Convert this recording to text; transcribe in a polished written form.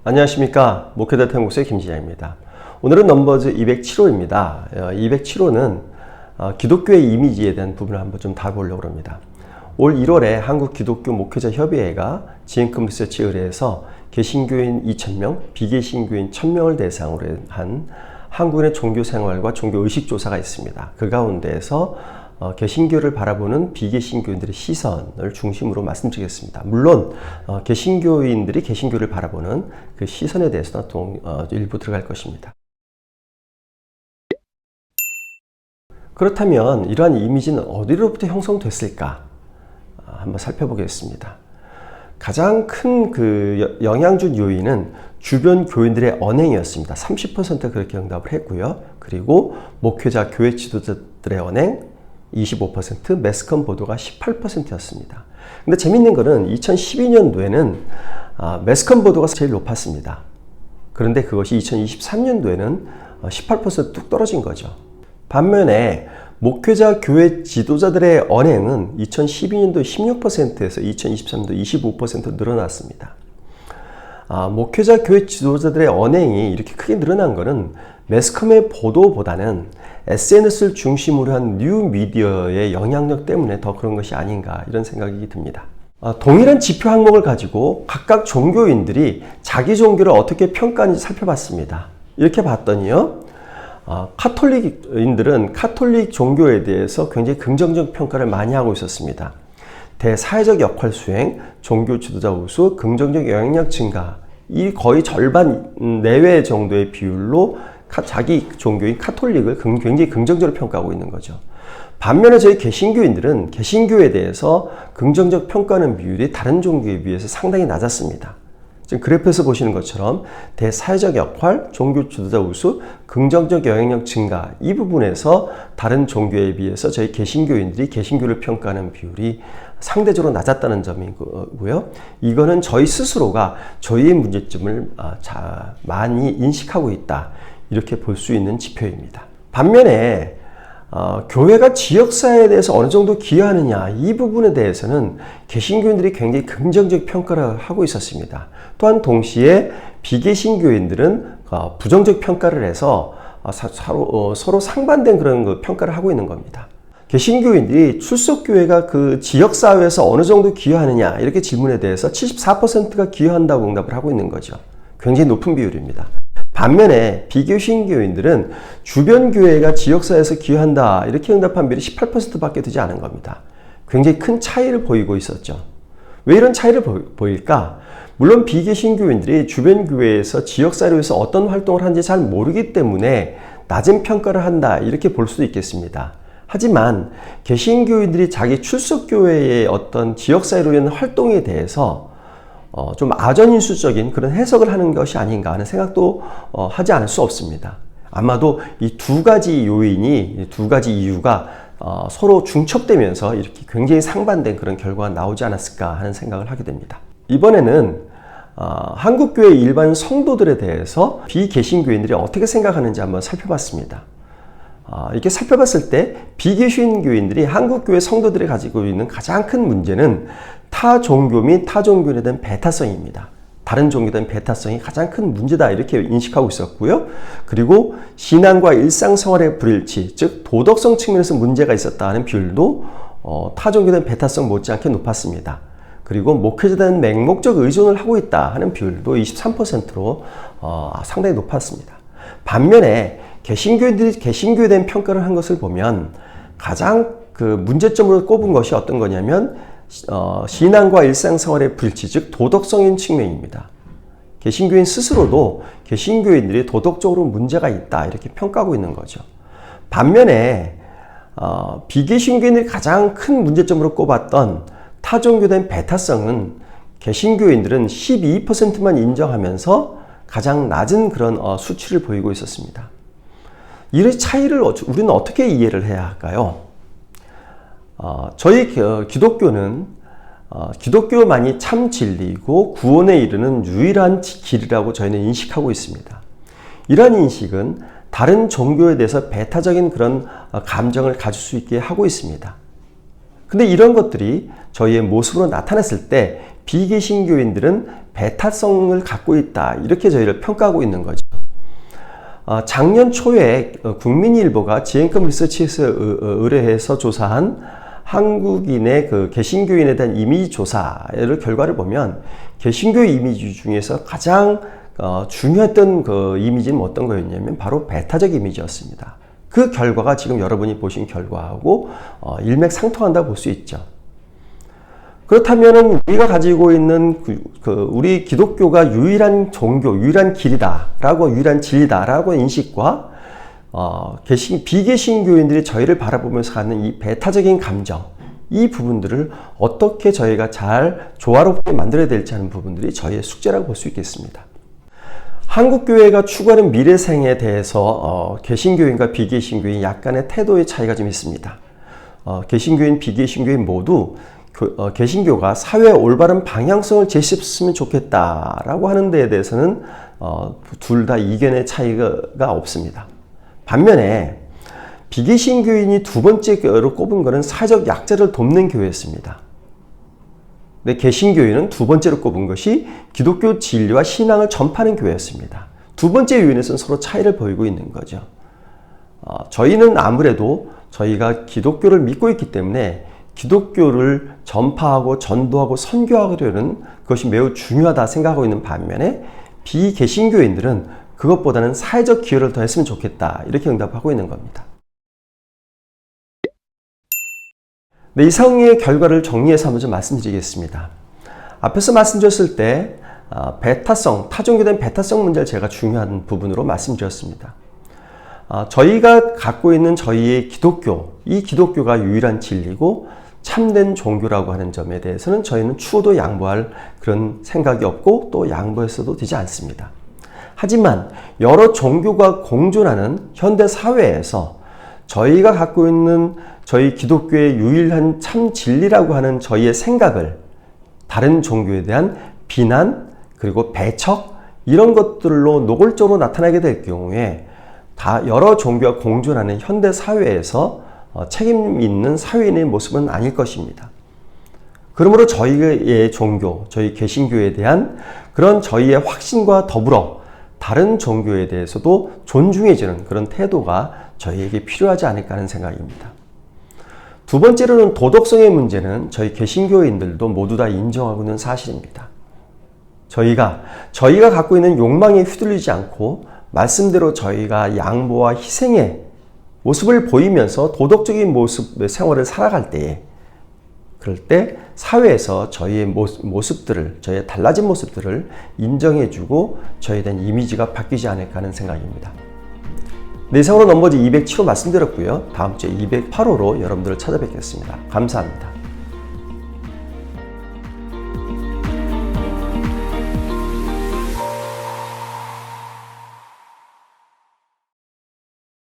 안녕하십니까. 목회자 태국의 김진양입니다. 오늘은 넘버즈 207호입니다. 207호는 기독교의 이미지에 대한 부분을 한번 좀 다뤄보려고 합니다. 올 1월에 한국 기독교 목회자 협의회가 지앤컴 리서치에 의뢰해서 개신교인 2,000명, 비개신교인 1,000명을 대상으로 한 한국인의 종교 생활과 종교 의식 조사가 있습니다. 그 가운데에서 개신교를 바라보는 비개신교인들의 시선을 중심으로 말씀드리겠습니다. 물론 개신교인들이 개신교를 바라보는 그 시선에 대해서는 일부 들어갈 것입니다. 그렇다면 이러한 이미지는 어디로부터 형성됐을까? 한번 살펴보겠습니다. 가장 큰 그 영향 준 요인은 주변 교인들의 언행이었습니다. 30%가 그렇게 응답을 했고요. 그리고 목회자 교회 지도자들의 언행 25%, 매스컴 보도가 18%였습니다. 근데 재밌는 거는 2012년도에는 매스컴 보도가 제일 높았습니다. 그런데 그것이 2023년도에는 18%뚝 떨어진 거죠. 반면에 목회자 교회 지도자들의 언행은 2012년도 16%에서 2023년도 25% 늘어났습니다. 목회자 교회 지도자들의 언행이 이렇게 크게 늘어난 것은 매스컴의 보도보다는 SNS를 중심으로 한 뉴미디어의 영향력 때문에 더 그런 것이 아닌가 이런 생각이 듭니다. 동일한 지표 항목을 가지고 각각 종교인들이 자기 종교를 어떻게 평가하는지 살펴봤습니다. 이렇게 봤더니요. 카톨릭인들은 카톨릭 종교에 대해서 굉장히 긍정적 평가를 많이 하고 있었습니다. 대사회적 역할 수행, 종교 지도자 우수, 긍정적 영향력 증가, 이 거의 절반 내외 정도의 비율로 자기 종교인 카톨릭을 굉장히 긍정적으로 평가하고 있는 거죠. 반면에 저희 개신교인들은 개신교에 대해서 긍정적 평가하는 비율이 다른 종교에 비해서 상당히 낮았습니다. 지금 그래프에서 보시는 것처럼 대사회적 역할, 종교 지도자 우수, 긍정적 영향력 증가 이 부분에서 다른 종교에 비해서 저희 개신교인들이 개신교를 평가하는 비율이 상대적으로 낮았다는 점이고요. 이거는 저희 스스로가 저희의 문제점을 많이 인식하고 있다. 이렇게 볼 수 있는 지표입니다. 반면에 교회가 지역사회에 대해서 어느 정도 기여하느냐 이 부분에 대해서는 개신교인들이 굉장히 긍정적 평가를 하고 있었습니다. 또한 동시에 비개신교인들은 부정적 평가를 해서 서로 상반된 그런 평가를 하고 있는 겁니다. 개신교인들이 출석교회가 그 지역사회에서 어느 정도 기여하느냐 이렇게 질문에 대해서 74%가 기여한다고 응답을 하고 있는 거죠. 굉장히 높은 비율입니다. 반면에 비개신교인들은 주변 교회가 지역사회에서 기여한다 이렇게 응답한 비율이 18%밖에 되지 않은 겁니다. 굉장히 큰 차이를 보이고 있었죠. 왜 이런 차이를 보일까? 물론 비개신교인들이 주변 교회에서 지역사회에서 어떤 활동을 하는지 잘 모르기 때문에 낮은 평가를 한다 이렇게 볼 수도 있겠습니다. 하지만 개신교인들이 자기 출석교회의 어떤 지역사회로 인한 활동에 대해서 좀 아전인수적인 그런 해석을 하는 것이 아닌가 하는 생각도 하지 않을 수 없습니다. 아마도 이 두 가지 요인이, 두 가지 이유가 서로 중첩되면서 이렇게 굉장히 상반된 그런 결과가 나오지 않았을까 하는 생각을 하게 됩니다. 이번에는 한국교회 일반 성도들에 대해서 비개신교인들이 어떻게 생각하는지 한번 살펴봤습니다. 이렇게 살펴봤을 때 비개신교인들이 한국교회 성도들이 가지고 있는 가장 큰 문제는 타 종교 및 타 종교에 대한 배타성입니다. 다른 종교에 대한 배타성이 가장 큰 문제다 이렇게 인식하고 있었고요. 그리고 신앙과 일상생활의 불일치, 즉 도덕성 측면에서 문제가 있었다는 비율도 타 종교에 대한 배타성 못지않게 높았습니다. 그리고 목회자에 대한 맹목적 의존을 하고 있다 하는 비율도 23%로 상당히 높았습니다. 반면에 개신교인들이 개신교에 대한 평가를 한 것을 보면 가장 그 문제점으로 꼽은 것이 어떤 거냐면 신앙과 일상생활의 불일치, 즉 도덕성인 측면입니다. 개신교인 스스로도 개신교인들이 도덕적으로 문제가 있다 이렇게 평가하고 있는 거죠. 반면에 비개신교인들이 가장 큰 문제점으로 꼽았던 타종교에 대한 배타성은 개신교인들은 12%만 인정하면서 가장 낮은 그런 수치를 보이고 있었습니다. 이 차이를 우리는 어떻게 이해를 해야 할까요? 저희 기독교는 기독교만이 참 진리이고 구원에 이르는 유일한 길이라고 저희는 인식하고 있습니다. 이러한 인식은 다른 종교에 대해서 배타적인 그런 감정을 가질 수 있게 하고 있습니다. 근데 이런 것들이 저희의 모습으로 나타났을 때 비개신교인들은 배타성을 갖고 있다, 이렇게 저희를 평가하고 있는 거죠. 작년 초에 국민일보가 지앤컴 리서치에서 의뢰해서 조사한 한국인의 그 개신교인에 대한 이미지 조사의 결과를 보면 개신교 이미지 중에서 가장 중요했던 그 이미지는 어떤 거였냐면 바로 배타적 이미지였습니다. 그 결과가 지금 여러분이 보신 결과하고 일맥상통한다고 볼 수 있죠. 그렇다면 우리가 가지고 있는 우리 기독교가 유일한 종교, 유일한 길이다라고, 유일한 진리다라고 인식과 비개신교인들이 저희를 바라보면서 갖는 이 배타적인 감정, 이 부분들을 어떻게 저희가 잘 조화롭게 만들어야 될지 하는 부분들이 저희의 숙제라고 볼 수 있겠습니다. 한국교회가 추구하는 미래생에 대해서 개신교인과 비개신교인 약간의 태도의 차이가 좀 있습니다. 개신교인, 비개신교인 모두 개신교가 사회의 올바른 방향성을 제시했으면 좋겠다라고 하는 데에 대해서는 둘 다 이견의 차이가 없습니다. 반면에 비개신교인이 두 번째로 꼽은 것은 사회적 약자를 돕는 교회였습니다. 근데 개신교인은 두 번째로 꼽은 것이 기독교 진리와 신앙을 전파하는 교회였습니다. 두 번째 요인에서는 서로 차이를 보이고 있는 거죠. 저희는 아무래도 저희가 기독교를 믿고 있기 때문에 기독교를 전파하고 전도하고 선교하려는 그것이 매우 중요하다 생각하고 있는 반면에 비개신교인들은 그것보다는 사회적 기여를 더 했으면 좋겠다, 이렇게 응답하고 있는 겁니다. 네, 이상의 결과를 정리해서 한번 좀 말씀드리겠습니다. 앞에서 말씀드렸을 때 배타성, 타종교된 배타성 문제를 제가 중요한 부분으로 말씀드렸습니다. 저희가 갖고 있는 저희의 기독교, 이 기독교가 유일한 진리고 참된 종교라고 하는 점에 대해서는 저희는 추호도 양보할 그런 생각이 없고 또 양보해서도 되지 않습니다. 하지만 여러 종교가 공존하는 현대 사회에서 저희가 갖고 있는 저희 기독교의 유일한 참 진리라고 하는 저희의 생각을 다른 종교에 대한 비난, 그리고 배척, 이런 것들로 노골적으로 나타나게 될 경우에 다 여러 종교가 공존하는 현대 사회에서 책임 있는 사회인의 모습은 아닐 것입니다. 그러므로 저희의 종교, 저희 개신교에 대한 그런 저희의 확신과 더불어 다른 종교에 대해서도 존중해주는 그런 태도가 저희에게 필요하지 않을까 하는 생각입니다. 두 번째로는 도덕성의 문제는 저희 개신교인들도 모두 다 인정하고 있는 사실입니다. 저희가 갖고 있는 욕망에 휘둘리지 않고 말씀대로 저희가 양보와 희생의 모습을 보이면서 도덕적인 모습의 생활을 살아갈 때에, 그럴 때 사회에서 저희의 모습들을, 저희의 달라진 모습들을 인정해주고 저희에 대한 이미지가 바뀌지 않을까 하는 생각입니다. 네, 이상으로 넘버즈 207호 말씀드렸고요. 다음 주에 208호로 여러분들을 찾아뵙겠습니다. 감사합니다.